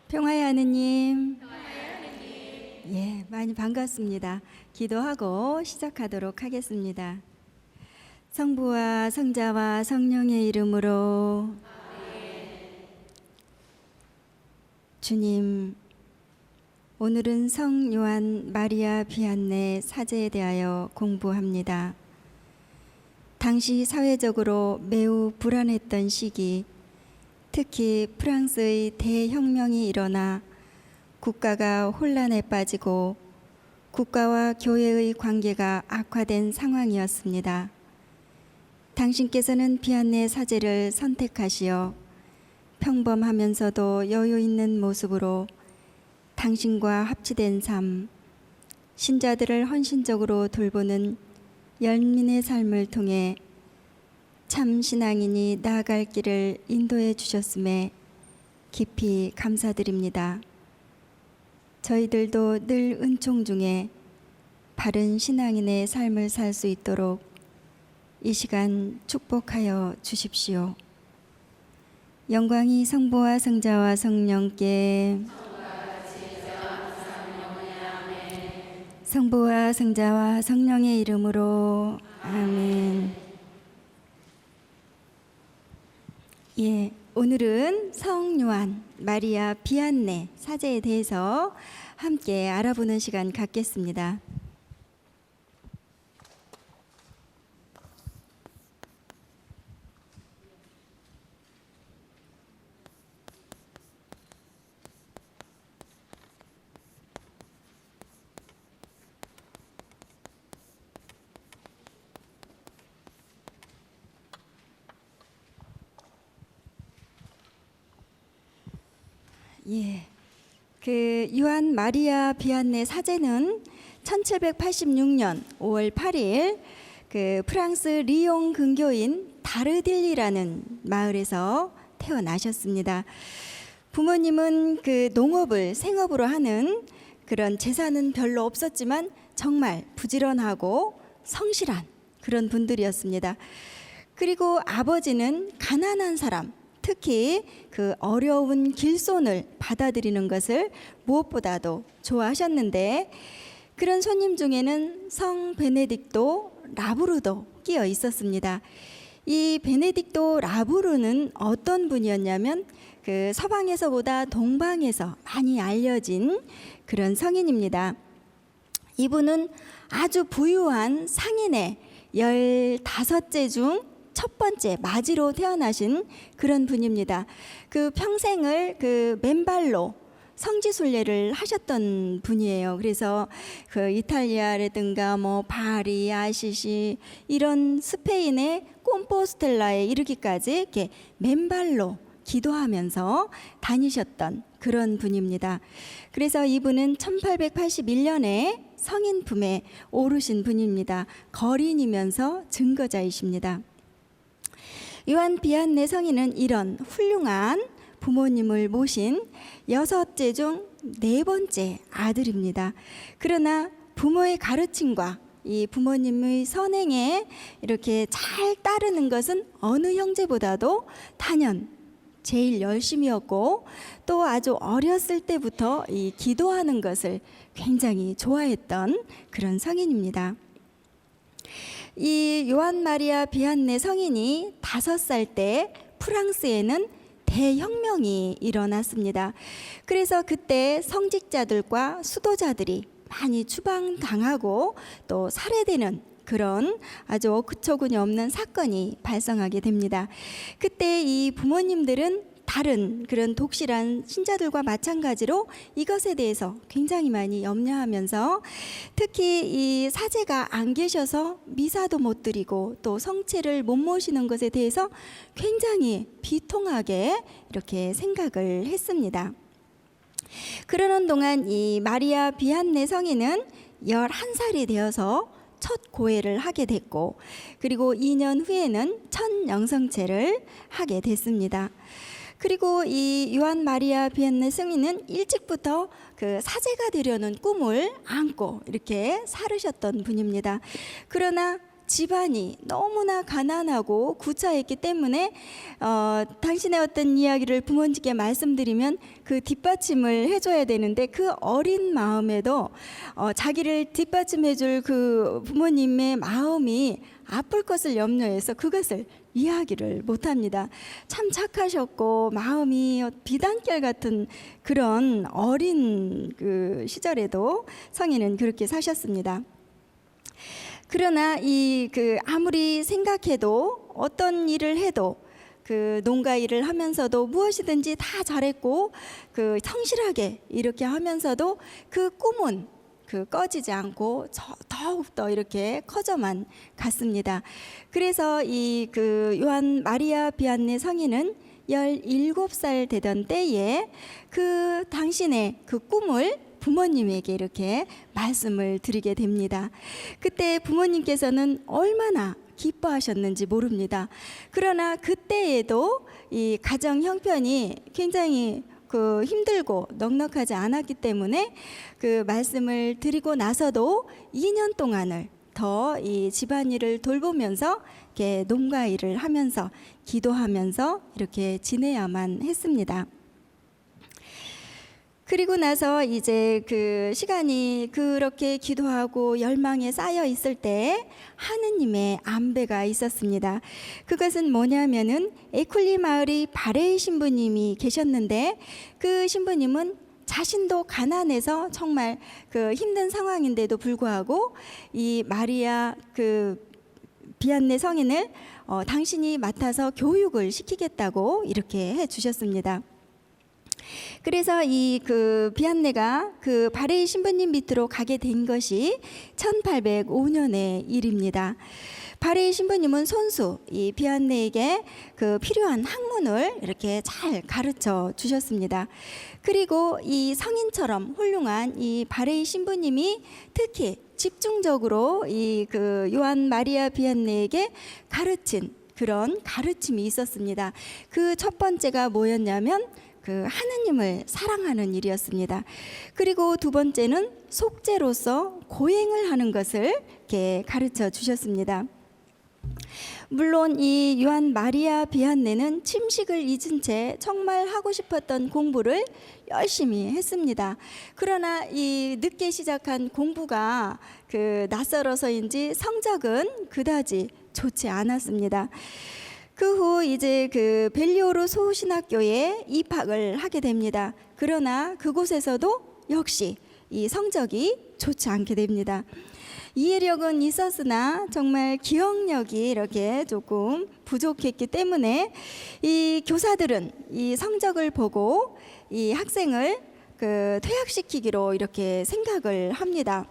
평화의 하느님, 예, 많이 반갑습니다. 기도하고 시작하도록 하겠습니다. 성부와 성자와 성령의 이름으로. 주님, 오늘은 성 요한 마리아 비안네 사제에 대하여 공부합니다. 당시 사회적으로 매우 불안했던 시기, 특히 프랑스의 대혁명이 일어나 국가가 혼란에 빠지고 국가와 교회의 관계가 악화된 상황이었습니다. 당신께서는 비안네 사제를 선택하시어 평범하면서도 여유 있는 모습으로 당신과 합치된 삶, 신자들을 헌신적으로 돌보는 연민의 삶을 통해 참 신앙인이 나아갈 길을 인도해 주셨음에 깊이 감사드립니다. 저희들도 늘 은총 중에 바른 신앙인의 삶을 살 수 있도록 이 시간 축복하여 주십시오. 영광이 성부와 성자와 성령께, 성부와 성자와 성령의 이름으로. 아멘. 예, 오늘은 성 요한 마리아 비안네 사제에 대해서 함께 알아보는 시간 갖겠습니다. 예, 그 요한 마리아 비안네 사제는 1786년 5월 8일 그 프랑스 리옹 근교인 다르딜리라는 마을에서 태어나셨습니다. 부모님은 그 농업을 생업으로 하는 그런 재산은 별로 없었지만 정말 부지런하고 성실한 그런 분들이었습니다. 그리고 아버지는 가난한 사람, 특히 그 어려운 길손을 받아들이는 것을 무엇보다도 좋아하셨는데, 그런 손님 중에는 성 베네딕토 라브루도 끼어 있었습니다. 이 베네딕토 라브루는 어떤 분이었냐면 그 서방에서보다 동방에서 많이 알려진 그런 성인입니다. 이분은 아주 부유한 상인의 15째 중 첫 번째 마지로 태어나신 그런 분입니다. 그 평생을 그 맨발로 성지순례를 하셨던 분이에요. 그래서 그 이탈리아라든가 뭐 파리, 아시시 이런 스페인의 콤포스텔라에 이르기까지 이렇게 맨발로 기도하면서 다니셨던 그런 분입니다. 그래서 이분은 1881년에 성인 품에 오르신 분입니다. 거린이면서 증거자이십니다. 요한 비안네 성인은 이런 훌륭한 부모님을 모신 6째 중 4번째 아들입니다. 그러나 부모의 가르침과 이 부모님의 선행에 이렇게 잘 따르는 것은 어느 형제보다도 단연 제일 열심이었고, 또 아주 어렸을 때부터 이 기도하는 것을 굉장히 좋아했던 그런 성인입니다. 이 요한 마리아 비안네 성인이 5살 때 프랑스에는 대혁명이 일어났습니다. 그래서 그때 성직자들과 수도자들이 많이 추방당하고 또 살해되는 그런 아주 어처구니 없는 사건이 발생하게 됩니다. 그때 이 부모님들은 다른 그런 독실한 신자들과 마찬가지로 이것에 대해서 굉장히 많이 염려하면서, 특히 이 사제가 안 계셔서 미사도 못 드리고 또 성체를 못 모시는 것에 대해서 굉장히 비통하게 이렇게 생각을 했습니다. 그러는 동안 이 마리아 비안네 성인은 11살이 되어서 첫 고해를 하게 됐고, 그리고 2년 후에는 첫 영성체를 하게 됐습니다. 그리고 이 요한 마리아 비엔네 승인은 일찍부터 그 사제가 되려는 꿈을 안고 이렇게 살으셨던 분입니다. 그러나 집안이 너무나 가난하고 구차했기 때문에 당신의 어떤 이야기를 부모님께 말씀드리면 그 뒷받침을 해줘야 되는데, 그 어린 마음에도 자기를 뒷받침해줄 그 부모님의 마음이 아플 것을 염려해서 그것을 이야기를 못합니다. 참 착하셨고 마음이 비단결 같은 그런 어린 그 시절에도 성인은 그렇게 사셨습니다. 그러나 아무리 생각해도 어떤 일을 해도 그 농가 일을 하면서도 무엇이든지 다 잘했고 그 성실하게 이렇게 하면서도 그 꿈은 꺼지지 않고 더욱더 이렇게 커져만 갔습니다. 그래서 요한 마리아 비안네 성인은 17살 되던 때에 그 당신의 그 꿈을 부모님에게 이렇게 말씀을 드리게 됩니다. 그때 부모님께서는 얼마나 기뻐하셨는지 모릅니다. 그러나 그때에도 이 가정 형편이 굉장히 힘들고 넉넉하지 않았기 때문에 그 말씀을 드리고 나서도 2년 동안을 더 이 집안일을 돌보면서 이렇게 농가 일을 하면서 기도하면서 이렇게 지내야만 했습니다. 그리고 나서 이제 그 시간이 그렇게 기도하고 열망에 쌓여 있을 때 하느님의 안배가 있었습니다. 그것은 뭐냐면은 에쿨리 마을이 바레이 신부님이 계셨는데, 그 신부님은 자신도 가난해서 정말 그 힘든 상황인데도 불구하고 이 마리아 비안네 성인을 당신이 맡아서 교육을 시키겠다고 이렇게 해 주셨습니다. 그래서 비안네가 그 바레이 신부님 밑으로 가게 된 것이 1805년의 일입니다. 바레이 신부님은 손수 이 비안네에게 그 필요한 학문을 이렇게 잘 가르쳐 주셨습니다. 그리고 이 성인처럼 훌륭한 이 바레이 신부님이 특히 집중적으로 요한 마리아 비안네에게 가르친 그런 가르침이 있었습니다. 그 첫 번째가 뭐였냐면 그 하느님을 사랑하는 일이었습니다. 그리고 두 번째는 속죄로서 고행을 하는 것을 이렇게 가르쳐 주셨습니다. 물론 이 요한 마리아 비안네는 침식을 잊은 채 정말 하고 싶었던 공부를 열심히 했습니다. 그러나 이 늦게 시작한 공부가 낯설어서인지 성적은 그다지 좋지 않았습니다. 그 후 이제 벨리오르 소신학교에 입학을 하게 됩니다. 그러나 그곳에서도 역시 이 성적이 좋지 않게 됩니다. 이해력은 있었으나 정말 기억력이 이렇게 조금 부족했기 때문에 이 교사들은 이 성적을 보고 이 학생을 퇴학시키기로 이렇게 생각을 합니다.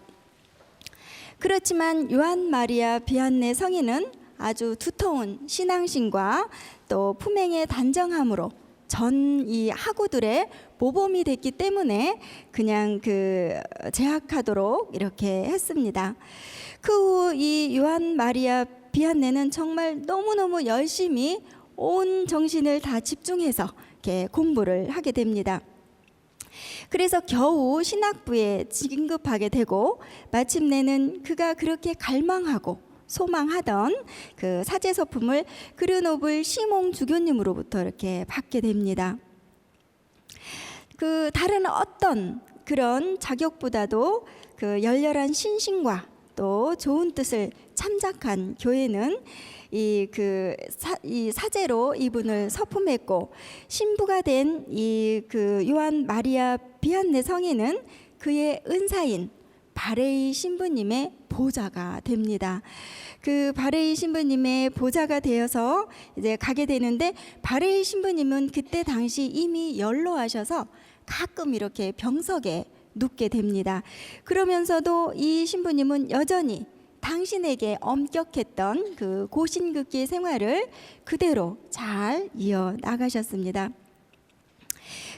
그렇지만 요한 마리아 비안네 성인은 아주 두터운 신앙심과 또 품행의 단정함으로 전 이 학우들의 모범이 됐기 때문에 그냥 재학하도록 이렇게 했습니다. 그 후 이 요한 마리아 비안네는 정말 너무너무 열심히 온 정신을 다 집중해서 이렇게 공부를 하게 됩니다. 그래서 겨우 신학부에 진급하게 되고, 마침내는 그가 그렇게 갈망하고 소망하던 그 사제서품을 그르노블 시몽 주교님으로부터 이렇게 받게 됩니다. 다른 어떤 그런 자격보다도 열렬한 신심과 또 좋은 뜻을 참작한 교회는 이 사제로 이분을 서품했고, 신부가 된 요한 마리아 비안네 성인은 그의 은사인 바레이 신부님의 보좌가 됩니다. 그 바레이 신부님의 보좌가 되어서 이제 가게 되는데, 바레이 신부님은 그때 당시 이미 연로하셔서 가끔 이렇게 병석에 눕게 됩니다. 그러면서도 이 신부님은 여전히 당신에게 엄격했던 그 고신극기 생활을 그대로 잘 이어나가셨습니다.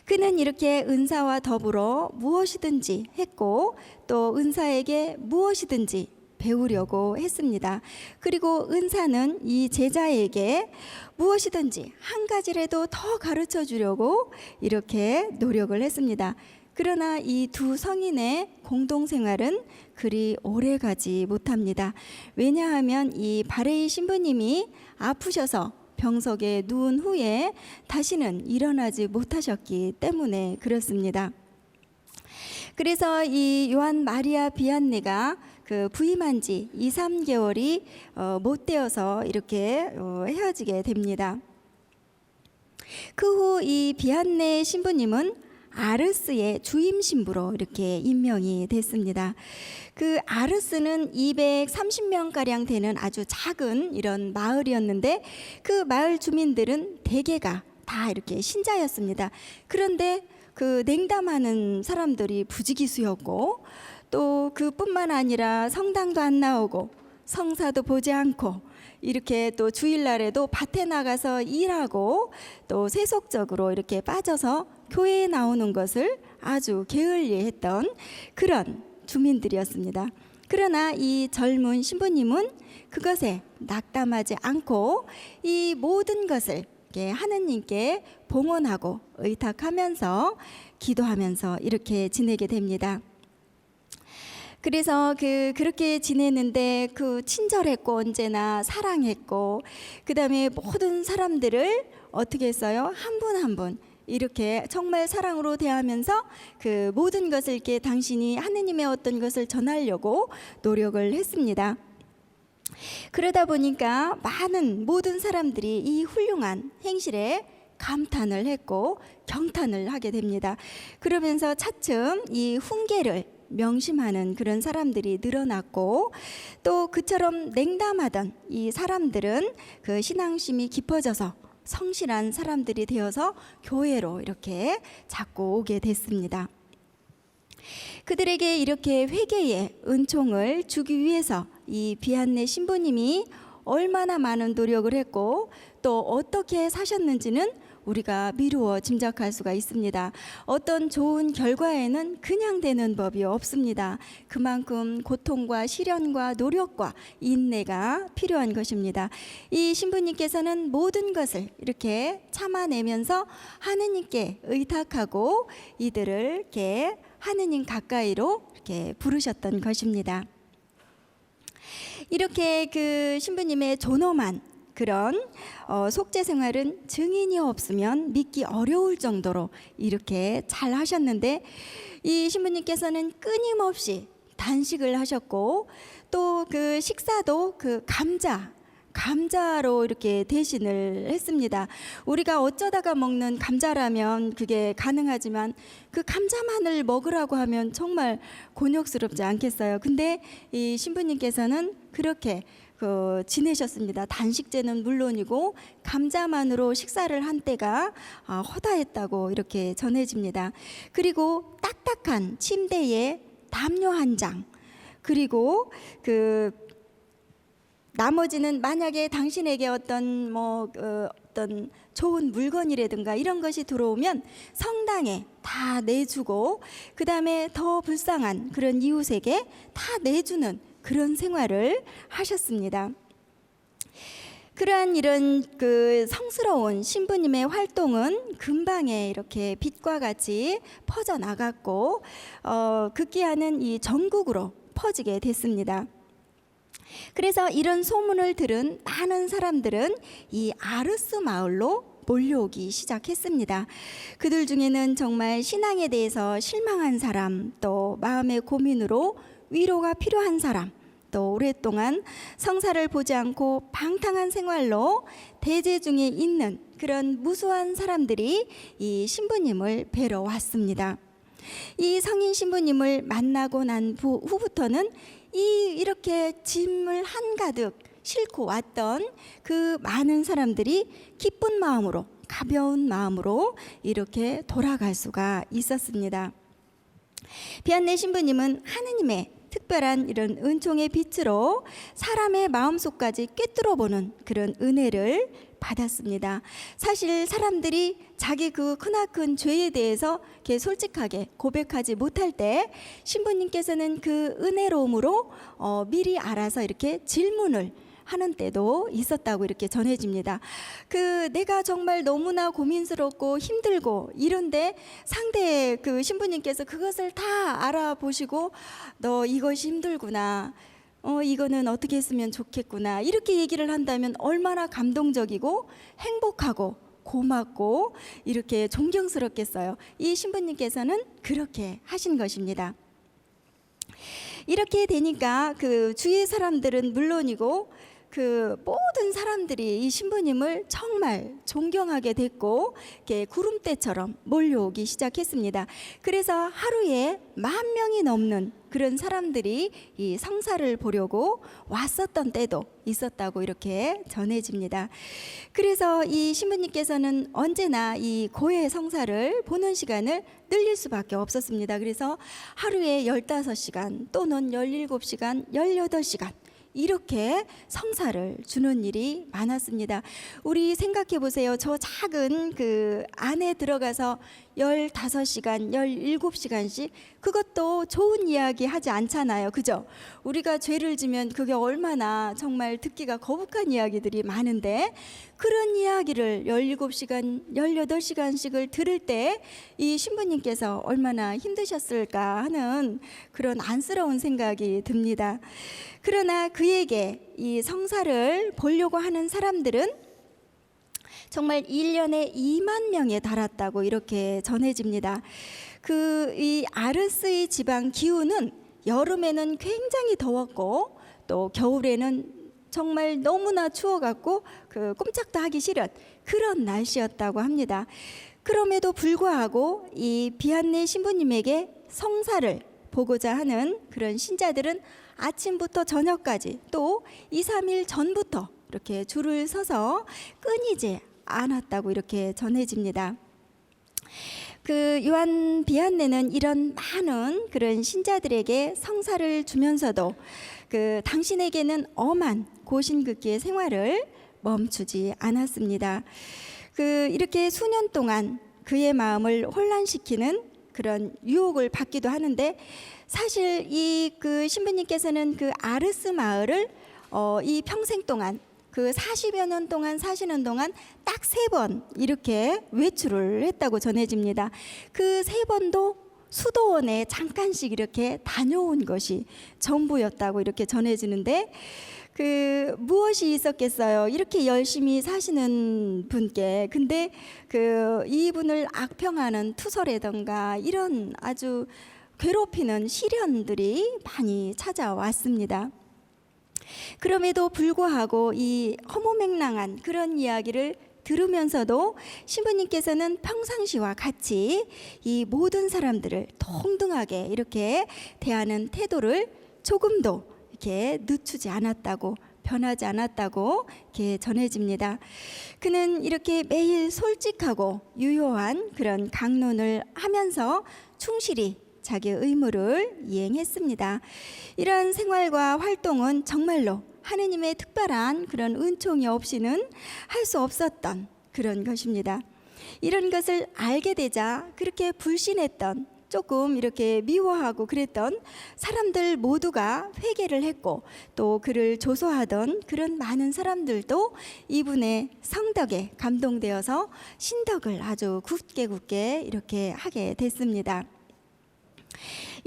그는 이렇게 은사와 더불어 무엇이든지 했고, 또 은사에게 무엇이든지 배우려고 했습니다. 그리고 은사는 이 제자에게 무엇이든지 한 가지라도 더 가르쳐 주려고 이렇게 노력을 했습니다. 그러나 이 두 성인의 공동생활은 그리 오래 가지 못합니다. 왜냐하면 이 바레이 신부님이 아프셔서 병석에 누운 후에 다시는 일어나지 못하셨기 때문에 그렇습니다. 그래서 이 요한 마리아 비안네가 그 부임한 지 2, 3개월이 못 되어서 이렇게 헤어지게 됩니다. 그 후 이 비안네 신부님은 아르스의 주임 신부로 이렇게 임명이 됐습니다. 그 아르스는 230명 가량 되는 아주 작은 이런 마을이었는데 그 마을 주민들은 대개가 다 이렇게 신자였습니다. 그런데 그 냉담하는 사람들이 부지기수였고 또 그뿐만 아니라 성당도 안 나오고 성사도 보지 않고 이렇게 또 주일날에도 밭에 나가서 일하고 또 세속적으로 이렇게 빠져서 교회에 나오는 것을 아주 게을리했던 그런 주민들이었습니다. 그러나 이 젊은 신부님은 그것에 낙담하지 않고 이 모든 것을 하느님께 봉헌하고 의탁하면서 기도하면서 이렇게 지내게 됩니다. 그래서 그렇게 지내는데 친절했고 언제나 사랑했고 그다음에 모든 사람들을 어떻게 했어요? 한 분 한 분 이렇게 정말 사랑으로 대하면서 그 모든 것을 이렇게 당신이 하느님의 어떤 것을 전하려고 노력을 했습니다. 그러다 보니까 모든 사람들이 이 훌륭한 행실에 감탄을 했고 경탄을 하게 됩니다. 그러면서 차츰 이 훈계를 명심하는 그런 사람들이 늘어났고 또 그처럼 냉담하던 이 사람들은 그 신앙심이 깊어져서 성실한 사람들이 되어서 교회로 이렇게 자꾸 오게 됐습니다. 그들에게 이렇게 회개의 은총을 주기 위해서 이 비안네 신부님이 얼마나 많은 노력을 했고 또 어떻게 사셨는지는 우리가 미루어 짐작할 수가 있습니다. 어떤 좋은 결과에는 그냥 되는 법이 없습니다. 그만큼 고통과 시련과 노력과 인내가 필요한 것입니다. 이 신부님께서는 모든 것을 이렇게 참아내면서 하느님께 의탁하고 이들을 이렇게 하느님 가까이로 이렇게 부르셨던 것입니다. 이렇게 그 신부님의 존엄한 그런 속죄 생활은 증인이 없으면 믿기 어려울 정도로 이렇게 잘 하셨는데 이 신부님께서는 끊임없이 단식을 하셨고 또 그 식사도 그 감자로 이렇게 대신을 했습니다. 우리가 어쩌다가 먹는 감자라면 그게 가능하지만 그 감자만을 먹으라고 하면 정말 곤욕스럽지 않겠어요? 근데 이 신부님께서는 그렇게 지내셨습니다. 단식제는 물론이고 감자만으로 식사를 한 때가 허다했다고 이렇게 전해집니다. 그리고 딱딱한 침대에 담요 한 장, 그리고 나머지는 만약에 당신에게 어떤 좋은 물건이라든가 이런 것이 들어오면 성당에 다 내주고 그 다음에 더 불쌍한 그런 이웃에게 다 내주는 그런 생활을 하셨습니다. 그러한 이런 성스러운 신부님의 활동은 금방에 이렇게 빛과 같이 퍼져 나갔고 급기야는 이 전국으로 퍼지게 됐습니다. 그래서 이런 소문을 들은 많은 사람들은 이 아르스 마을로 몰려오기 시작했습니다. 그들 중에는 정말 신앙에 대해서 실망한 사람, 또 마음의 고민으로 위로가 필요한 사람, 또 오랫동안 성사를 보지 않고 방탕한 생활로 대제 중에 있는 그런 무수한 사람들이 이 신부님을 뵈러 왔습니다. 이 성인 신부님을 만나고 난 후부터는 이렇게 짐을 한가득 싣고 왔던 그 많은 사람들이 기쁜 마음으로, 가벼운 마음으로 이렇게 돌아갈 수가 있었습니다. 비안네 신부님은 하느님의 특별한 이런 은총의 빛으로 사람의 마음속까지 꿰뚫어 보는 그런 은혜를 받았습니다. 사실 사람들이 자기 그 크나큰 죄에 대해서 이렇게 솔직하게 고백하지 못할 때 신부님께서는 그 은혜로움으로 미리 알아서 이렇게 질문을 하는 때도 있었다고 이렇게 전해집니다. 내가 정말 너무나 고민스럽고 힘들고 이런데 상대 그 신부님께서 그것을 다 알아보시고 너 이것이 힘들구나. 이거는 어떻게 했으면 좋겠구나. 이렇게 얘기를 한다면 얼마나 감동적이고 행복하고 고맙고 이렇게 존경스럽겠어요. 이 신부님께서는 그렇게 하신 것입니다. 이렇게 되니까 그 주위 사람들은 물론이고 그 모든 사람들이 이 신부님을 정말 존경하게 됐고 이렇게 구름대처럼 몰려오기 시작했습니다. 그래서 하루에 10,000명이 넘는 그런 사람들이 이 성사를 보려고 왔었던 때도 있었다고 이렇게 전해집니다. 그래서 이 신부님께서는 언제나 이 고해 성사를 보는 시간을 늘릴 수밖에 없었습니다. 그래서 하루에 15시간 또는 17시간, 18시간 이렇게 성사를 주는 일이 많았습니다. 우리 생각해 보세요. 저 작은 그 안에 들어가서 15시간, 17시간씩 그것도 좋은 이야기 하지 않잖아요. 그죠? 우리가 죄를 지면 그게 얼마나 정말 듣기가 거북한 이야기들이 많은데 그런 이야기를 17시간, 18시간씩을 들을 때 이 신부님께서 얼마나 힘드셨을까 하는 그런 안쓰러운 생각이 듭니다. 그러나 그에게 이 성사를 보려고 하는 사람들은 정말 1년에 2만 명에 달았다고 이렇게 전해집니다. 이 아르스의 지방 기후는 여름에는 굉장히 더웠고 또 겨울에는 정말 너무나 추워갖고 꼼짝도 하기 싫은 그런 날씨였다고 합니다. 그럼에도 불구하고 이 비한네 신부님에게 성사를 보고자 하는 그런 신자들은 아침부터 저녁까지 또 2, 3일 전부터 이렇게 줄을 서서 끊이지 않았다고 이렇게 전해집니다. 요한 비한네는 이런 많은 그런 신자들에게 성사를 주면서도 당신에게는 엄한 고신극기의 생활을 멈추지 않았습니다. 이렇게 수년 동안 그의 마음을 혼란시키는 그런 유혹을 받기도 하는데 사실 이 신부님께서는 아르스 마을을 이 평생 동안 40여 년 동안 사시는 동안 딱 3번 이렇게 외출을 했다고 전해집니다. 그 3번도 수도원에 잠깐씩 이렇게 다녀온 것이 전부였다고 이렇게 전해지는데 무엇이 있었겠어요? 이렇게 열심히 사시는 분께. 근데 이분을 악평하는 투서라든가 이런 아주 괴롭히는 시련들이 많이 찾아왔습니다. 그럼에도 불구하고 이 허무맹랑한 그런 이야기를 들으면서도 신부님께서는 평상시와 같이 이 모든 사람들을 동등하게 이렇게 대하는 태도를 조금도 이렇게 늦추지 않았다고, 변하지 않았다고 이렇게 전해집니다. 그는 이렇게 매일 솔직하고 유효한 그런 강론을 하면서 충실히 자기 의무를 이행했습니다. 이러한 생활과 활동은 정말로 하느님의 특별한 그런 은총이 없이는 할 수 없었던 그런 것입니다. 이런 것을 알게 되자 그렇게 불신했던, 조금 이렇게 미워하고 그랬던 사람들 모두가 회개를 했고 또 그를 조소하던 그런 많은 사람들도 이분의 성덕에 감동되어서 신덕을 아주 굳게 이렇게 하게 됐습니다.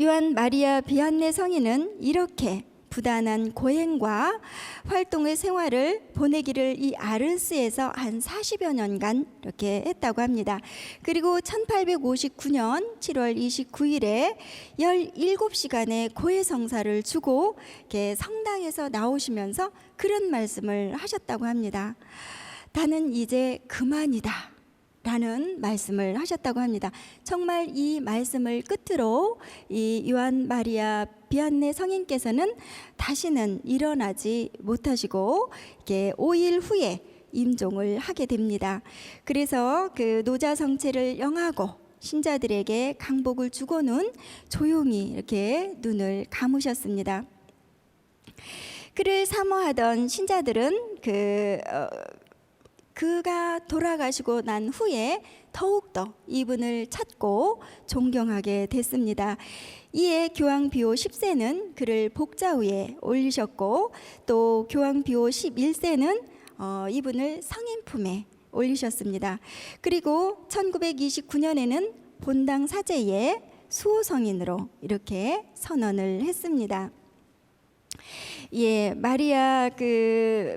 요한 마리아 비한네 성인은 이렇게 부단한 고행과 활동의 생활을 보내기를 이 아르스에서 한 40여 년간 이렇게 했다고 합니다. 그리고 1859년 7월 29일에 17시간의 고해 성사를 주고 이렇게 성당에서 나오시면서 그런 말씀을 하셨다고 합니다. 나는 이제 그만이다 라는 말씀을 하셨다고 합니다. 정말 이 말씀을 끝으로 이 요한 마리아 비한네 성인께서는 다시는 일어나지 못하시고 이렇게 5일 후에 임종을 하게 됩니다. 그래서 노자 성체를 영하고 신자들에게 강복을 주고는 조용히 이렇게 눈을 감으셨습니다. 그를 사모하던 신자들은 그가 돌아가시고 난 후에 더욱더 이분을 찾고 존경하게 됐습니다. 이에 교황 비오 10세는 그를 복자 위에 올리셨고, 또 교황 비오 11세는 이분을 성인 품에 올리셨습니다. 그리고 1929년에는 본당 사제의 수호성인으로 이렇게 선언을 했습니다. 예, 마리아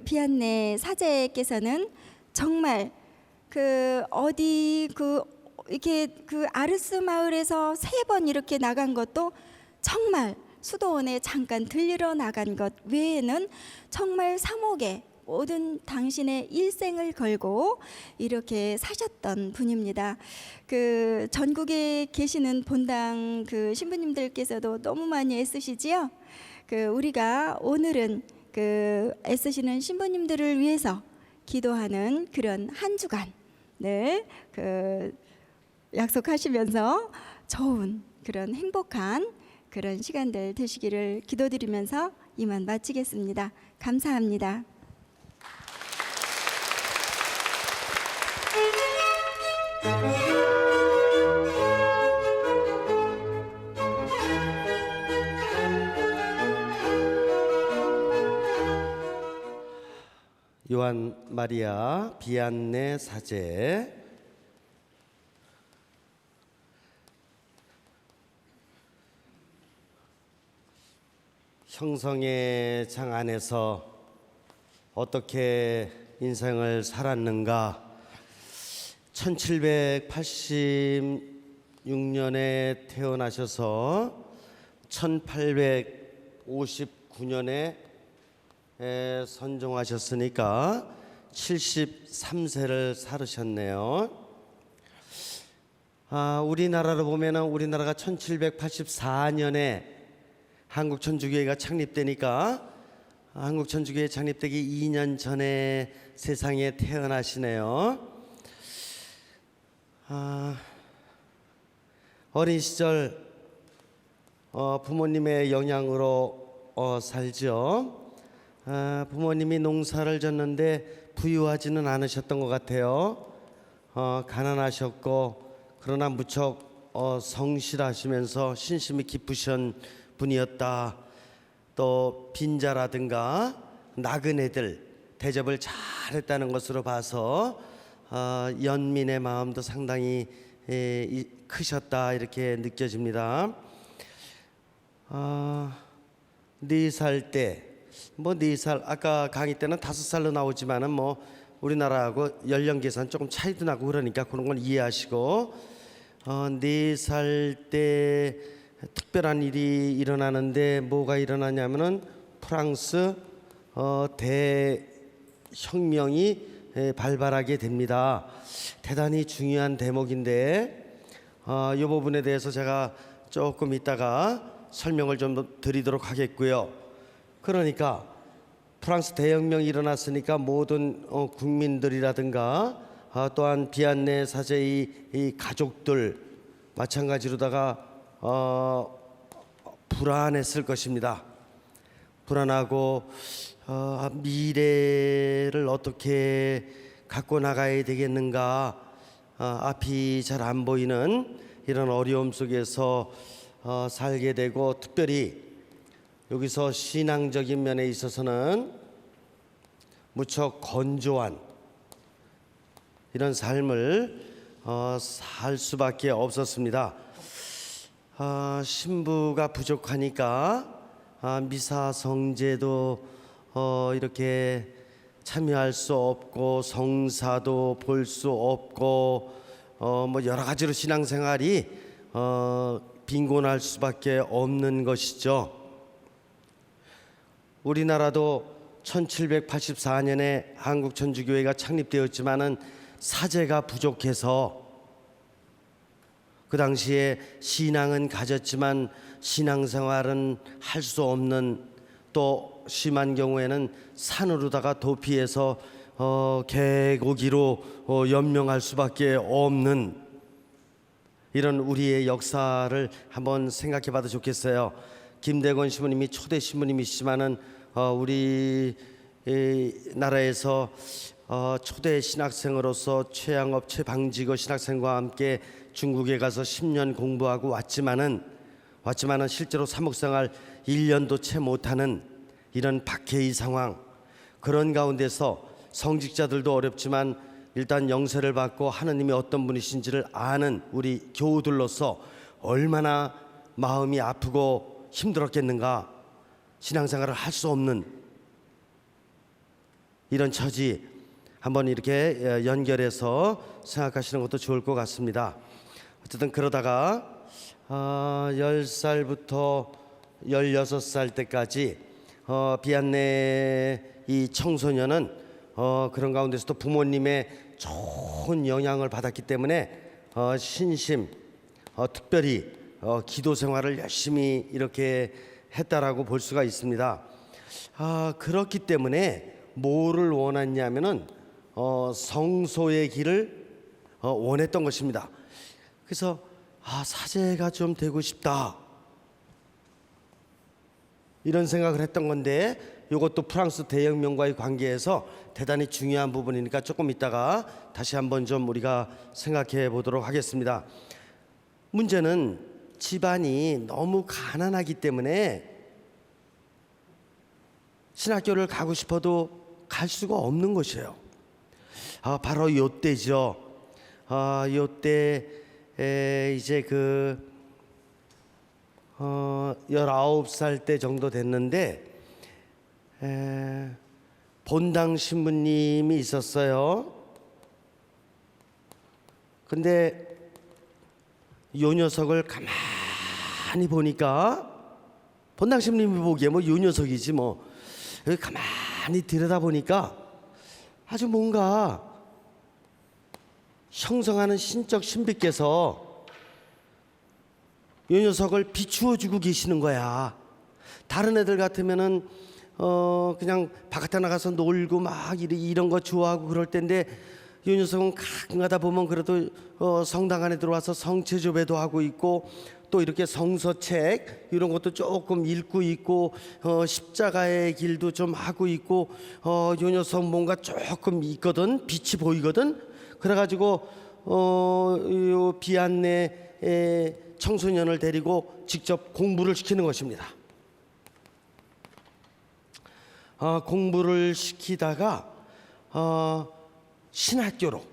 비안네 사제께서는 정말 이렇게 아르스 마을에서 3번 이렇게 나간 것도 정말 수도원에 잠깐 들리러 나간 것 외에는 정말 사목에 모든 당신의 일생을 걸고 이렇게 사셨던 분입니다. 전국에 계시는 본당 신부님들께서도 너무 많이 애쓰시지요. 우리가 오늘은 애쓰시는 신부님들을 위해서 기도하는 그런 한 주간을 약속하시면서 좋은 그런 행복한 그런 시간들 되시기를 기도드리면서 이만 마치겠습니다. 감사합니다. 요한 마리아 비안네 사제, 형성의 장 안에서 어떻게 인생을 살았는가. 1786년에 태어나셔서 1859년에 선종하셨으니까 73세를 살으셨네요. 우리나라로 보면은 우리나라가 1784년에 한국천주교회가 창립되니까 한국천주교회 창립되기 2년 전에 세상에 태어나시네요. 어린 시절 부모님의 영향으로 살죠. 부모님이 농사를 졌는데 부유하지는 않으셨던 것 같아요. 가난하셨고, 그러나 무척 성실하시면서 신심이 깊으신 분이었다. 또 빈자라든가 나그네들 대접을 잘했다는 것으로 봐서 연민의 마음도 상당히 크셨다, 이렇게 느껴집니다. 4살 때, 4살, 아까 강의 때는 5살로 나오지만은 우리나라하고 연령 계산 조금 차이도 나고 그러니까 그런 건 이해하시고, 4살 때 특별한 일이 일어나는데, 뭐가 일어나냐면은 프랑스 대혁명이 발발하게 됩니다. 대단히 중요한 대목인데 이 부분에 대해서 제가 조금 이따가 설명을 좀 드리도록 하겠고요. 그러니까 프랑스 대혁명이 일어났으니까 모든 국민들이라든가 또한 비안네 사제의 이 가족들 마찬가지로다가 불안했을 것입니다. 불안하고 미래를 어떻게 갖고 나가야 되겠는가, 앞이 잘 안 보이는 이런 어려움 속에서 살게 되고, 특별히 여기서 신앙적인 면에 있어서는 무척 건조한 이런 삶을 살 수밖에 없었습니다. 신부가 부족하니까 미사 성제도 이렇게 참여할 수 없고, 성사도 볼 수 없고, 여러 가지로 신앙생활이 빈곤할 수밖에 없는 것이죠. 우리나라도 1784년에 한국천주교회가 창립되었지만은 사제가 부족해서 그 당시에 신앙은 가졌지만 신앙생활은 할 수 없는, 또 심한 경우에는 산으로다가 도피해서 개고기로 연명할 수밖에 없는 이런 우리의 역사를 한번 생각해 봐도 좋겠어요. 김대건 신부님이 초대 신부님이시지만은 우리 나라에서 초대 신학생으로서 최양업, 최방직어 신학생과 함께 중국에 가서 10년 공부하고 왔지만은 실제로 사목생활 1년도 채 못하는 이런 박해의 상황, 그런 가운데서 성직자들도 어렵지만 일단 영세를 받고 하느님이 어떤 분이신지를 아는 우리 교우들로서 얼마나 마음이 아프고 힘들었겠는가. 신앙생활을 할 수 없는 이런 처지 한번 이렇게 연결해서 생각하시는 것도 좋을 것 같습니다. 어쨌든 그러다가 10살부터 16살 때까지 비안내 이 청소년은 그런 가운데서도 부모님의 좋은 영향을 받았기 때문에 신심, 특별히 기도 생활을 열심히 이렇게 했다라고 볼 수가 있습니다. 그렇기 때문에 뭐를 원했냐면은 성소의 길을 원했던 것입니다. 그래서 사제가 좀 되고 싶다, 이런 생각을 했던 건데, 이것도 프랑스 대혁명과의 관계에서 대단히 중요한 부분이니까 조금 이따가 다시 한번 좀 우리가 생각해 보도록 하겠습니다. 문제는 집안이 너무 가난하기 때문에 신학교를 가고 싶어도 갈 수가 없는 것이에요. 바로 요때죠. 요때 이제 19살 때 정도 됐는데 본당 신부님이 있었어요. 근데 요 녀석을 가만히 보니까, 본당 신부님이 보기에 뭐 요 녀석이지 뭐, 여기 가만히 들여다보니까 아주 뭔가 형성하는 신적 신비께서 이 녀석을 비추어 주고 계시는 거야. 다른 애들 같으면은 그냥 바깥에 나가서 놀고 막 이런 거 좋아하고 그럴 텐데, 이 녀석은 가끔가다 보면 그래도 성당 안에 들어와서 성체조배도 하고 있고, 또 이렇게 성서책 이런 것도 조금 읽고 있고, 십자가의 길도 좀 하고 있고, 이 녀석 뭔가 조금 있거든, 빛이 보이거든. 그래가지고 이 비안내 청소년을 데리고 직접 공부를 시키는 것입니다. 공부를 시키다가 신학교로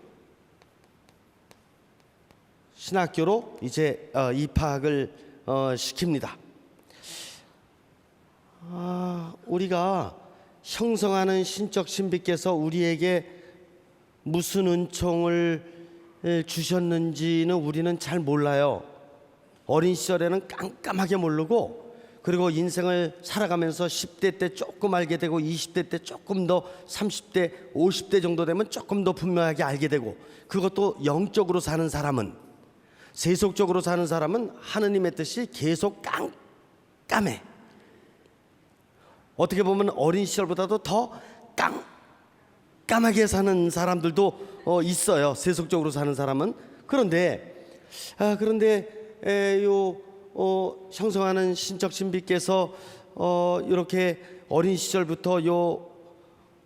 이제 입학을 시킵니다. 우리가 형성하는 신적 신비께서 우리에게 무슨 은총을 주셨는지는 우리는 잘 몰라요. 어린 시절에는 깜깜하게 모르고, 그리고 인생을 살아가면서 10대 때 조금 알게 되고, 20대 때 조금 더, 30대, 50대 정도 되면 조금 더 분명하게 알게 되고, 그것도 영적으로 사는 사람은, 세속적으로 사는 사람은 하느님의 뜻이 계속 깜깜해. 어떻게 보면 어린 시절보다도 더 깜깜하게 사는 사람들도 있어요. 세속적으로 사는 사람은. 그런데 형성하는 신적 신비께서 이렇게 어린 시절부터 요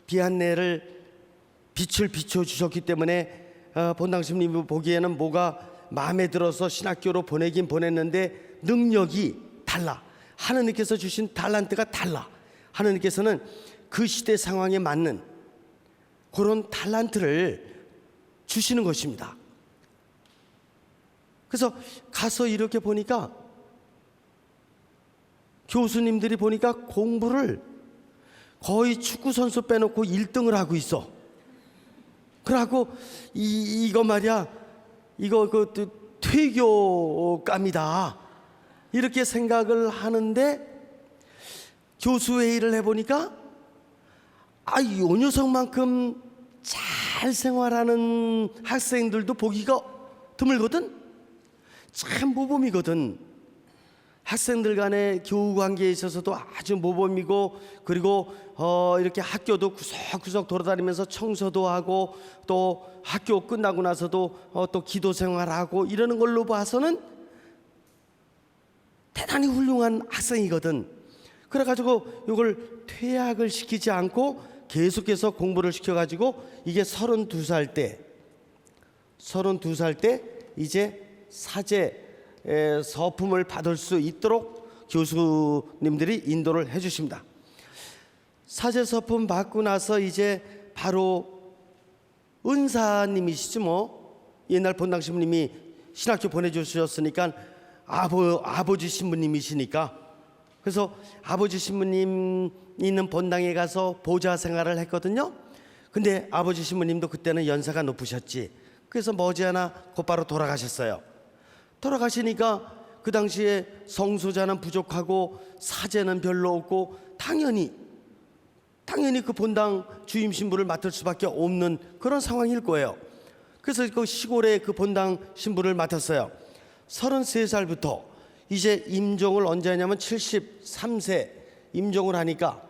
비안내를 빛을 비춰 주셨기 때문에 본당 신부님이 보기에는 뭐가 마음에 들어서 신학교로 보내긴 보냈는데 능력이 달라. 하느님께서 주신 달란트가 달라. 하느님께서는 그 시대 상황에 맞는 그런 달란트를 주시는 것입니다. 그래서 가서 이렇게 보니까, 교수님들이 보니까 공부를 거의 축구 선수 빼놓고 1등을 하고 있어. 그러고 이거 말이야, 이거 퇴교감이다, 이렇게 생각을 하는데, 교수 회의를 해보니까 이 녀석만큼 잘 생활하는 학생들도 보기가 드물거든. 참 모범이거든. 학생들 간의 교우 관계에 있어서도 아주 모범이고, 그리고 이렇게 학교도 구석구석 돌아다니면서 청소도 하고, 또 학교 끝나고 나서도 또 기도 생활하고 이러는 걸로 봐서는 대단히 훌륭한 학생이거든. 그래가지고 이걸 퇴학을 시키지 않고 계속해서 공부를 시켜가지고 이게 32살 때 이제 사제 서품을 받을 수 있도록 교수님들이 인도를 해주십니다. 사제 서품 받고 나서 이제 바로 은사님이시지 뭐, 옛날 본당 신부님이 신학교 보내주셨으니까 아버지 신부님이시니까, 그래서 아버지 신부님 있는 본당에 가서 보좌 생활을 했거든요. 근데 아버지 신부님도 그때는 연세가 높으셨지. 그래서 머지않아 곧바로 돌아가셨어요. 돌아가시니까 그 당시에 성소자는 부족하고 사제는 별로 없고 당연히 그 본당 주임 신부를 맡을 수밖에 없는 그런 상황일 거예요. 그래서 그 시골에 그 본당 신부를 맡았어요. 33살부터 이제 임종을 언제 하냐면 73세 임종을 하니까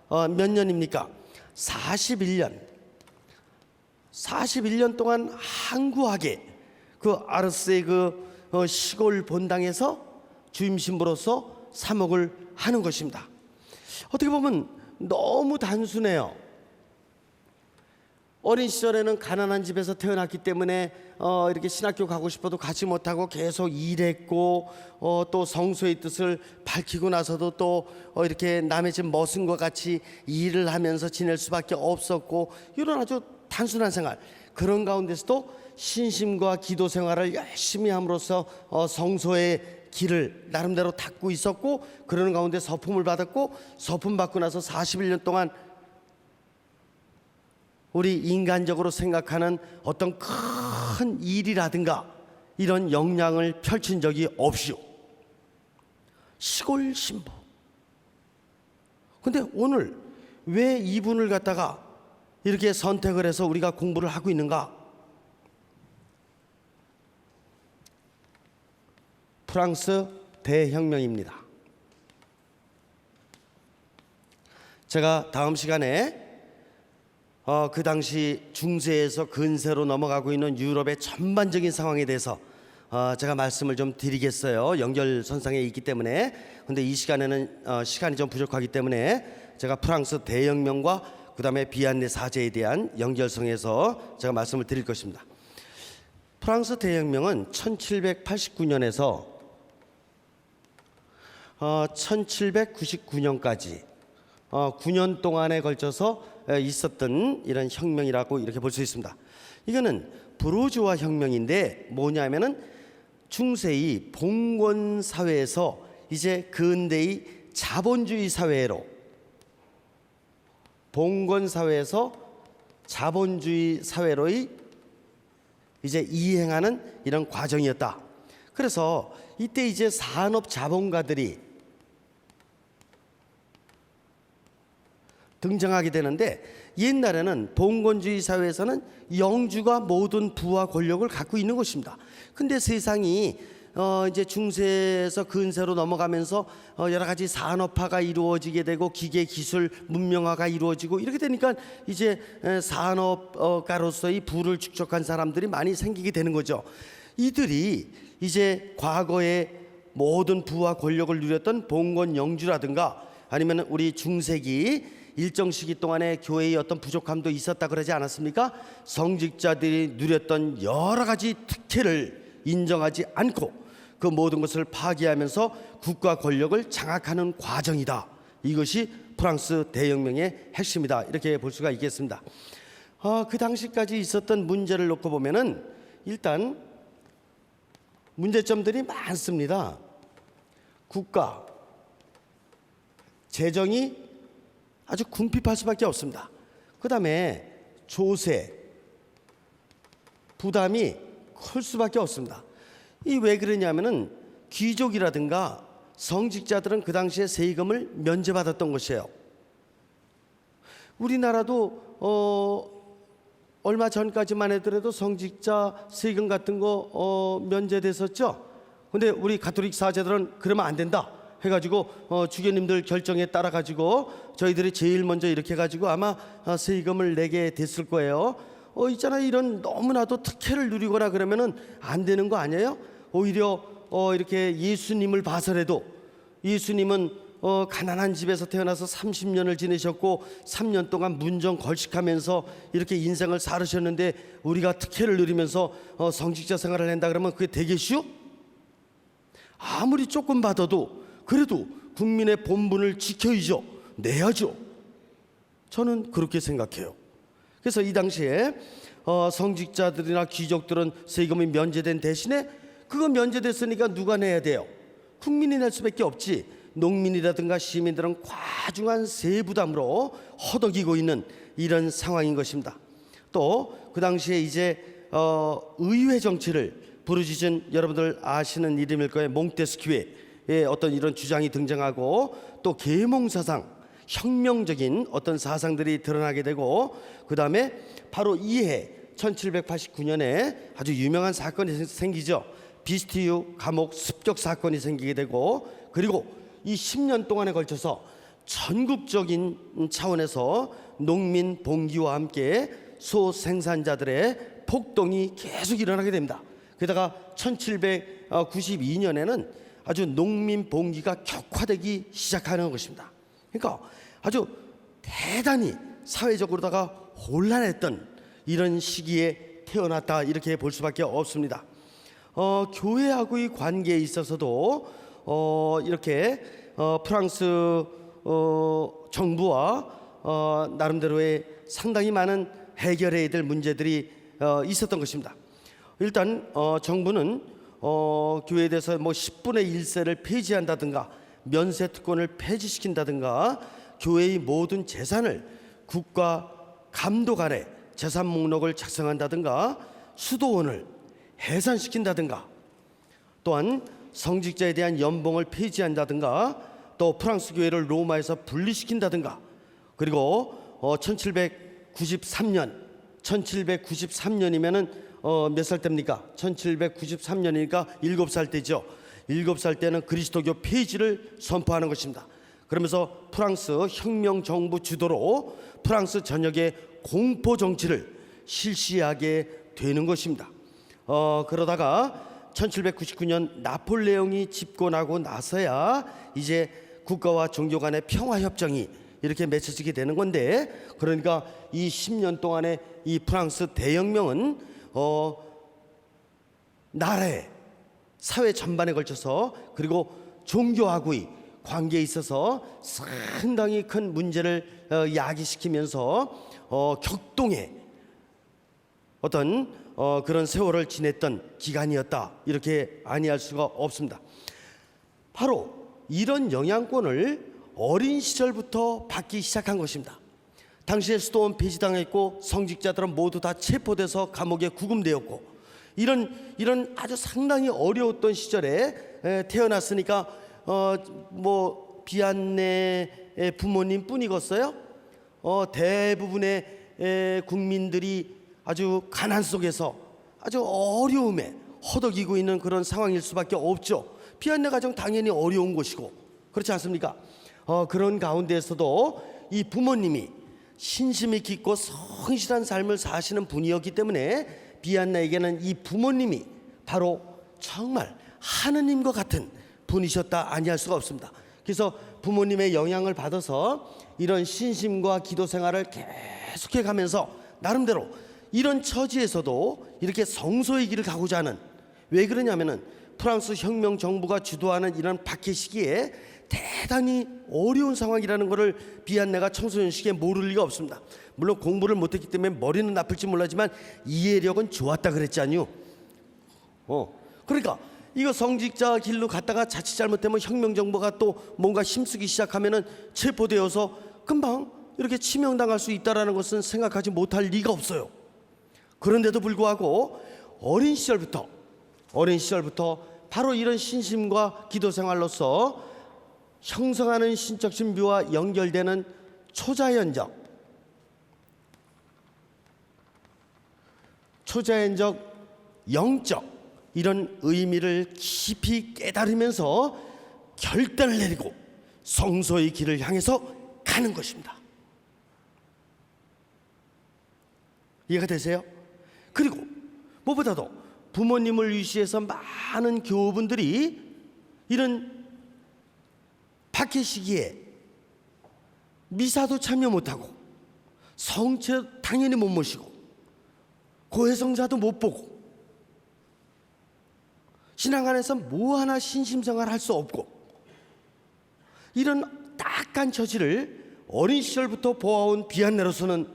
몇 년입니까? 41년 동안 항구하게 그 아르스의 그 시골 본당에서 주임 신부로서 사목을 하는 것입니다. 어떻게 보면 너무 단순해요. 어린 시절에는 가난한 집에서 태어났기 때문에 이렇게 신학교 가고 싶어도 가지 못하고 계속 일했고, 또 성소의 뜻을 밝히고 나서도 또 이렇게 남의 집 머슴과 같이 일을 하면서 지낼 수밖에 없었고, 이런 아주 단순한 생활, 그런 가운데서도 신심과 기도 생활을 열심히 함으로써 성소의 길을 나름대로 닦고 있었고, 그러는 가운데 서품을 받았고, 서품 받고 나서 41년 동안 우리 인간적으로 생각하는 어떤 큰 일이라든가 이런 역량을 펼친 적이 없이요. 시골 신부. 근데 오늘 왜 이분을 갖다가 이렇게 선택을 해서 우리가 공부를 하고 있는가? 프랑스 대혁명입니다. 제가 다음 시간에 그 당시 중세에서 근세로 넘어가고 있는 유럽의 전반적인 상황에 대해서 제가 말씀을 좀 드리겠어요. 연결선상에 있기 때문에. 근데 이 시간에는 시간이 좀 부족하기 때문에 제가 프랑스 대혁명과 그 다음에 비안네 사제에 대한 연결성에서 제가 말씀을 드릴 것입니다. 프랑스 대혁명은 1789년에서 1799년까지 9년 동안에 걸쳐서 있었던 이런 혁명이라고 이렇게 볼 수 있습니다. 이거는 부르주아 혁명인데 뭐냐면은 중세의 봉건 사회에서 이제 근대의 자본주의 사회로, 봉건 사회에서 자본주의 사회로의 이제 이행하는 이런 과정이었다. 그래서 이때 이제 산업 자본가들이 등장하게 되는데, 옛날에는 봉건주의 사회에서는 영주가 모든 부와 권력을 갖고 있는 것입니다. 근데 세상이 이제 중세에서 근세로 넘어가면서 여러 가지 산업화가 이루어지게 되고 기계 기술 문명화가 이루어지고 이렇게 되니까 이제 산업가로서의 부를 축적한 사람들이 많이 생기게 되는 거죠. 이들이 이제 과거에 모든 부와 권력을 누렸던 봉건 영주라든가 아니면 우리 중세기 일정 시기 동안에 교회의 어떤 부족함도 있었다 그러지 않았습니까? 성직자들이 누렸던 여러 가지 특혜를 인정하지 않고 그 모든 것을 파괴하면서 국가 권력을 장악하는 과정이다. 이것이 프랑스 대혁명의 핵심이다. 이렇게 볼 수가 있겠습니다. 그 당시까지 있었던 문제를 놓고 보면은 일단 문제점들이 많습니다. 국가 재정이 아주 궁핍할 수밖에 없습니다. 그 다음에 조세 부담이 클 수밖에 없습니다. 이 왜 그러냐면은 귀족이라든가 성직자들은 그 당시에 세금을 면제받았던 것이에요. 우리나라도 얼마 전까지만 하더라도 성직자 세금 같은 거 면제됐었죠. 근데 우리 가톨릭 사제들은 그러면 안 된다 해가지고 주교님들 결정에 따라 가지고 저희들이 제일 먼저 이렇게 해가지고 아마 세금을 내게 됐을 거예요. 있잖아, 이런 너무나도 특혜를 누리거나 그러면은 안 되는 거 아니에요? 오히려 이렇게 예수님을 봐서라도, 예수님은 가난한 집에서 태어나서 30년을 지내셨고 3년 동안 문정 걸식하면서 이렇게 인생을 살으셨는데 우리가 특혜를 누리면서 성직자 생활을 한다 그러면 그게 되겠슈? 아무리 조금 받아도 그래도 국민의 본분을 지켜야죠. 내야죠. 저는 그렇게 생각해요. 그래서 이 당시에 성직자들이나 귀족들은 세금이 면제된 대신에 그거 면제됐으니까 누가 내야 돼요? 국민이 낼 수밖에 없지. 농민이라든가 시민들은 과중한 세부담으로 허덕이고 있는 이런 상황인 것입니다. 또 그 당시에 이제 의회 정치를 부르짖은 여러분들 아시는 이름일 거예요. 몽테스키웨의 어떤 이런 주장이 등장하고 또 계몽사상, 혁명적인 어떤 사상들이 드러나게 되고 그 다음에 바로 이해 1789년에 아주 유명한 사건이 생기죠. 비스티유 감옥 습격 사건이 생기게 되고 그리고 이 10년 동안에 걸쳐서 전국적인 차원에서 농민 봉기와 함께 소생산자들의 폭동이 계속 일어나게 됩니다. 게다가 1792년에는 아주 농민 봉기가 격화되기 시작하는 것입니다. 그러니까 아주 대단히 사회적으로다가 혼란했던 이런 시기에 태어났다 이렇게 볼 수밖에 없습니다. 교회하고의 관계에 있어서도 이렇게 프랑스 정부와 나름대로의 상당히 많은 해결해야 될 문제들이 있었던 것입니다. 일단 정부는 교회에 대해서 뭐 10분의 1세를 폐지한다든가 면세 특권을 폐지시킨다든가 교회의 모든 재산을 국가 감독 아래 재산 목록을 작성한다든가 수도원을 해산시킨다든가 또한 성직자에 대한 연봉을 폐지한다든가 또 프랑스 교회를 로마에서 분리시킨다든가 그리고 1793년이면은 몇 살 때입니까? 1793년이니까 7살 때죠. 7살 때는 그리스도교 폐지를 선포하는 것입니다. 그러면서 프랑스 혁명 정부 주도로 프랑스 전역에 공포 정치를 실시하게 되는 것입니다. 그러다가 1799년 나폴레옹이 집권하고 나서야 이제 국가와 종교 간의 평화 협정이 이렇게 맺혀지게 되는 건데 그러니까 이 10년 동안의 이 프랑스 대혁명은 나라의 사회 전반에 걸쳐서 그리고 종교하고의 관계에 있어서 상당히 큰 문제를 야기시키면서 격동의 어떤 그런 세월을 지냈던 기간이었다 이렇게 아니할 수가 없습니다. 바로 이런 영향권을 어린 시절부터 받기 시작한 것입니다. 당시에 수도원 폐지당했고 성직자들은 모두 다 체포돼서 감옥에 구금되었고 이런 아주 상당히 어려웠던 시절에 태어났으니까 뭐 비안내의 부모님 뿐이겠어요? 대부분의 국민들이 아주 가난 속에서 아주 어려움에 허덕이고 있는 그런 상황일 수밖에 없죠. 비안내 가정 당연히 어려운 것이고 그렇지 않습니까? 그런 가운데에서도 이 부모님이 신심이 깊고 성실한 삶을 사시는 분이었기 때문에 비안나에게는 이 부모님이 바로 정말 하느님과 같은 분이셨다 아니할 수가 없습니다. 그래서 부모님의 영향을 받아서 이런 신심과 기도 생활을 계속해 가면서 나름대로 이런 처지에서도 이렇게 성소의 길을 가고자 하는 왜 그러냐면은 프랑스 혁명 정부가 주도하는 이런 박해 시기에 대단히 어려운 상황이라는 것을 비안내가 청소년 시기에 모를 리가 없습니다. 물론 공부를 못했기 때문에 머리는 나쁠지 몰라지만 이해력은 좋았다 그랬잖요. 그러니까 이거 성직자 길로 갔다가 자칫 잘못되면 혁명 정부가 또 뭔가 힘쓰기 시작하면은 체포되어서 금방 이렇게 치명당할 수 있다라는 것은 생각하지 못할 리가 없어요. 그런데도 불구하고 어린 시절부터 바로 이런 신심과 기도 생활로서 형성하는 신적 신비와 연결되는 초자연적 영적 이런 의미를 깊이 깨달으면서 결단을 내리고 성소의 길을 향해서 가는 것입니다. 이해가 되세요? 그리고 무엇보다도 부모님을 위시해서 많은 교우분들이 이런 박해 시기에 미사도 참여 못하고 성체 당연히 못 모시고 고해성사도 못 보고 신앙 안에서 뭐 하나 신심생활 할 수 없고 이런 딱한 처지를 어린 시절부터 보아온 비안내로서는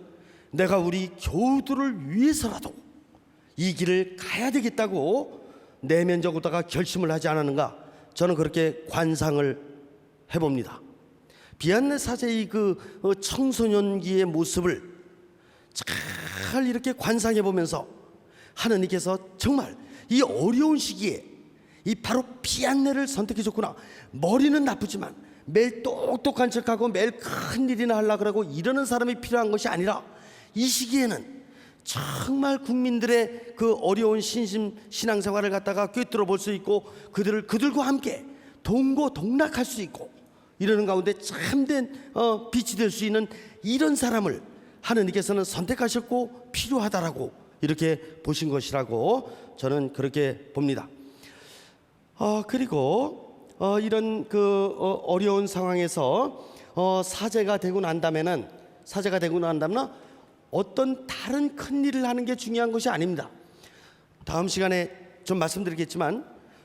내가 우리 교우들을 위해서라도 이 길을 가야 되겠다고 내면적으로다가 결심을 하지 않았는가, 저는 그렇게 관상을 해봅니다. 비안내 사제의 그 청소년기의 모습을 잘 이렇게 관상해 보면서 하느님께서 정말 이 어려운 시기에 이 바로 비안내를 선택해 줬구나. 머리는 나쁘지만 매일 똑똑한 척하고 매일 큰 일이나 하려고 그러고 이러는 사람이 필요한 것이 아니라 이 시기에는 정말 국민들의 그 어려운 신앙생활을 갖다가 꿰뚫어 볼 수 있고 그들과 함께 동고동락할 수 있고 이러는 가운데 참된 빛이 될 수 있는 이런 사람을 하느님께서는 선택하셨고 필요하다라고 이렇게 보신 것이라고 저는 그렇게 봅니다. 그리고 이런 어려운 상황에서 사제가 되고 난다면은 어떤 다른 큰 일을 하는 게 중요한 것이 아닙니다. 다음 시간에 좀 말씀드리겠지만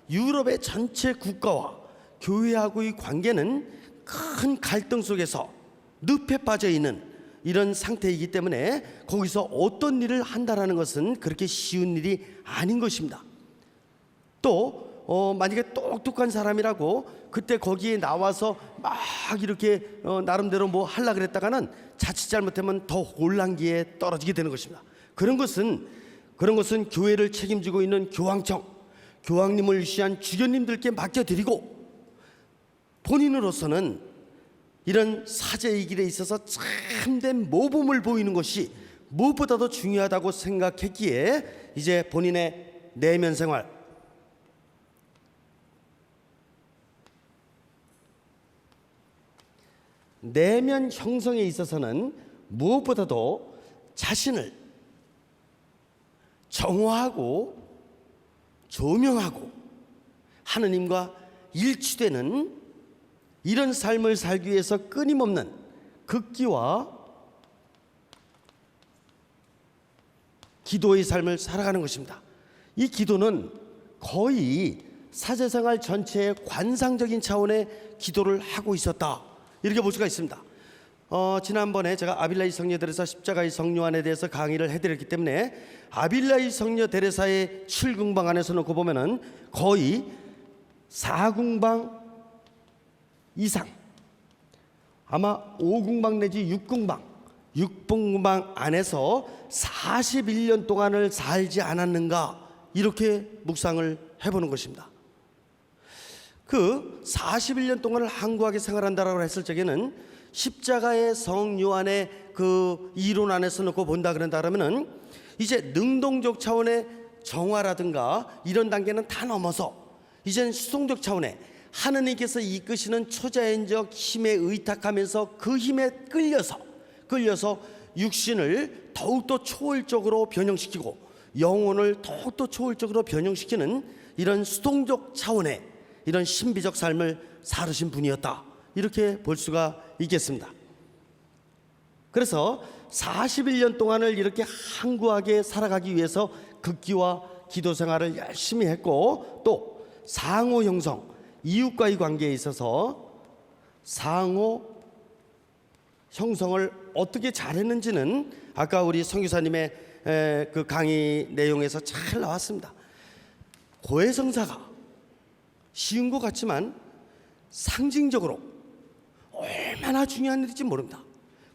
유럽의 전체 국가와 교회하고의 관계는 큰 갈등 속에서 늪에 빠져 있는 이런 상태이기 때문에 거기서 어떤 일을 한다라는 것은 그렇게 쉬운 일이 아닌 것입니다. 또 만약에 똑똑한 사람이라고 그때 거기에 나와서 막 이렇게 나름대로 뭐 하려고 그랬다가는 자칫 잘못하면 더 혼란기에 떨어지게 되는 것입니다. 그런 것은 교회를 책임지고 있는 교황청, 교황님을 위시한 주교님들께 맡겨드리고 본인으로서는 이런 사제의 길에 있어서 참된 모범을 보이는 것이 무엇보다도 중요하다고 생각했기에 이제 본인의 내면 생활, 내면 형성에 있어서는 무엇보다도 자신을 정화하고 조명하고 하느님과 일치되는 이런 삶을 살기 위해서 끊임없는 극기와 기도의 삶을 살아가는 것입니다. 이 기도는 거의 사제생활 전체의 관상적인 차원의 기도를 하고 있었다, 이렇게 볼 수가 있습니다. 지난번에 제가 아빌라이 성녀 데레사 십자가의 성요안에 대해서 강의를 해드렸기 때문에 아빌라이 성녀 데레사의 7궁방 안에서 놓고 보면은 거의 4궁방 이상, 아마 5궁방 내지 6궁방 안에서 41년 동안을 살지 않았는가, 이렇게 묵상을 해보는 것입니다. 그 41년 동안을 항구하게 생활한다라고 했을 적에는 십자가의 성요안의 그 이론 안에서 놓고 본다 그런다면은 이제 능동적 차원의 정화라든가 이런 단계는 다 넘어서 이제는 수동적 차원의 하느님께서 이끄시는 초자연적 힘에 의탁하면서 그 힘에 끌려서 육신을 더욱더 초월적으로 변형시키고 영혼을 더욱더 초월적으로 변형시키는 이런 수동적 차원의 이런 신비적 삶을 살으신 분이었다, 이렇게 볼 수가 있겠습니다. 그래서 41년 동안을 이렇게 항구하게 살아가기 위해서 극기와 기도 생활을 열심히 했고, 또 상호 형성, 이웃과의 관계에 있어서 상호 형성을 어떻게 잘했는지는 아까 우리 선교사님의 그 강의 내용에서 잘 나왔습니다. 고해성사가 쉬운 것 같지만 상징적으로 얼마나 중요한 일인지 모릅니다.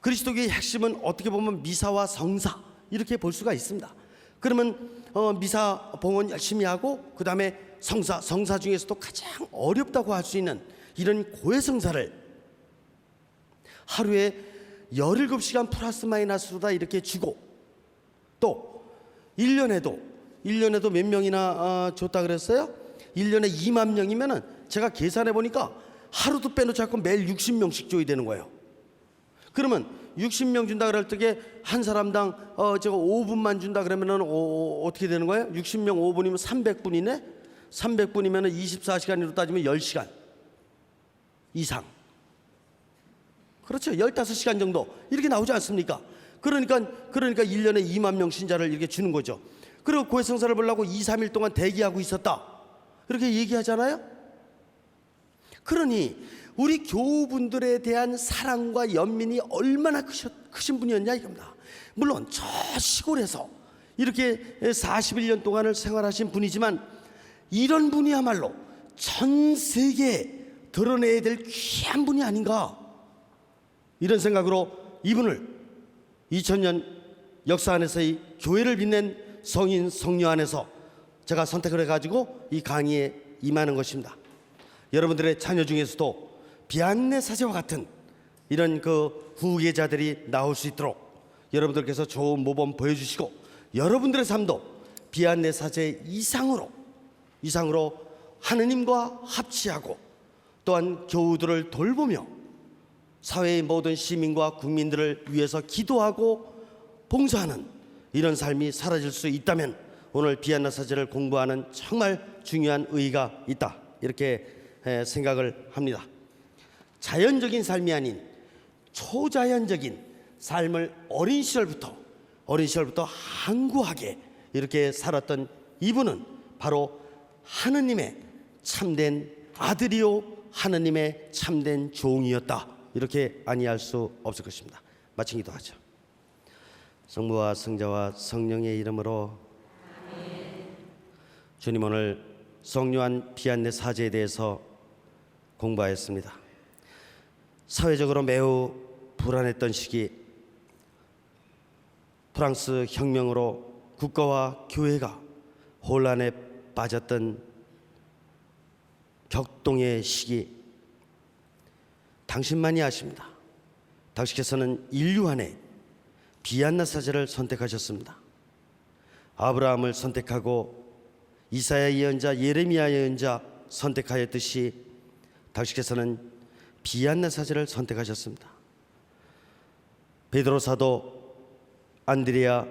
그리스도교의 핵심은 어떻게 보면 미사와 성사, 이렇게 볼 수가 있습니다. 그러면 미사 봉헌 열심히 하고 그 다음에 성사 중에서도 가장 어렵다고 할 수 있는 이런 고해성사를 하루에 17시간 플러스 마이너스로 다 이렇게 주고, 또 1년에도 몇 명이나 줬다 그랬어요? 1년에 2만 명이면은 제가 계산해 보니까 하루도 빼놓지 않고 매일 60명씩 줘야 되는 거예요. 그러면 60명 준다 그럴 때에 한 사람당 제가 5분만 준다 그러면은 어떻게 되는 거예요? 60명 5분이면 300분이네. 300분이면은 24시간으로 따지면 10시간 이상 그렇죠. 15시간 정도 이렇게 나오지 않습니까? 그러니까 1년에 2만 명 신자를 이렇게 주는 거죠. 그리고 고해성사를 보려고 2, 3일 동안 대기하고 있었다. 이렇게 얘기하잖아요. 그러니 우리 교우분들에 대한 사랑과 연민이 얼마나 크신 분이었냐 이겁니다. 물론 저 시골에서 이렇게 41년 동안을 생활하신 분이지만 이런 분이야말로 전 세계에 드러내야 될 귀한 분이 아닌가, 이런 생각으로 이분을 2000년 역사 안에서의 교회를 빛낸 성인 성녀 안에서 제가 선택을 해가지고 이 강의에 임하는 것입니다. 여러분들의 자녀 중에서도 비안내 사제와 같은 이런 그 후계자들이 나올 수 있도록 여러분들께서 좋은 모범 보여주시고, 여러분들의 삶도 비안내 사제 이상으로 하느님과 합치하고 또한 교우들을 돌보며 사회의 모든 시민과 국민들을 위해서 기도하고 봉사하는 이런 삶이 사라질 수 있다면 오늘 비안나 사제를 공부하는 정말 중요한 의의가 있다, 이렇게 생각을 합니다. 자연적인 삶이 아닌 초자연적인 삶을 어린 시절부터 항구하게 이렇게 살았던 이분은 바로 하느님의 참된 아들이요 하느님의 참된 종이었다, 이렇게 아니할 수 없을 것입니다. 마친 기도하죠. 성부와 성자와 성령의 이름으로 아멘. 주님, 오늘 성요한 비안내 사제에 대해서 공부하였습니다. 사회적으로 매우 불안했던 시기, 프랑스 혁명으로 국가와 교회가 혼란에 빠졌던 격동의 시기, 당신만이 아십니다. 당신께서는 인류 안에 비안나 사제를 선택하셨습니다. 아브라함을 선택하고 이사야 예언자, 예레미야 예언자 선택하였듯이 당신께서는 비안나 사제를 선택하셨습니다. 베드로 사도, 안드레아,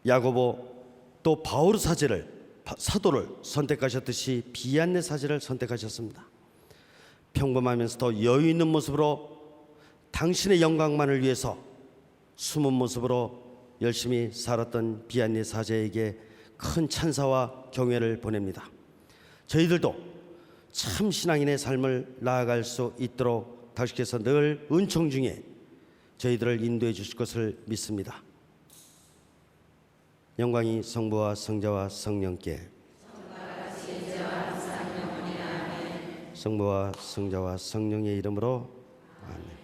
야고보, 또 바오르 사도를 선택하셨듯이 비안내 사제를 선택하셨습니다. 평범하면서도 여유 있는 모습으로 당신의 영광만을 위해서 숨은 모습으로 열심히 살았던 비안내 사제에게 큰 찬사와 경애를 보냅니다. 저희들도 참 신앙인의 삶을 나아갈 수 있도록 당신께서 늘 은총 중에 저희들을 인도해 주실 것을 믿습니다. 영광이 성부와 성자와 성령께, 성부와 성자와 성령의 이름으로 아멘.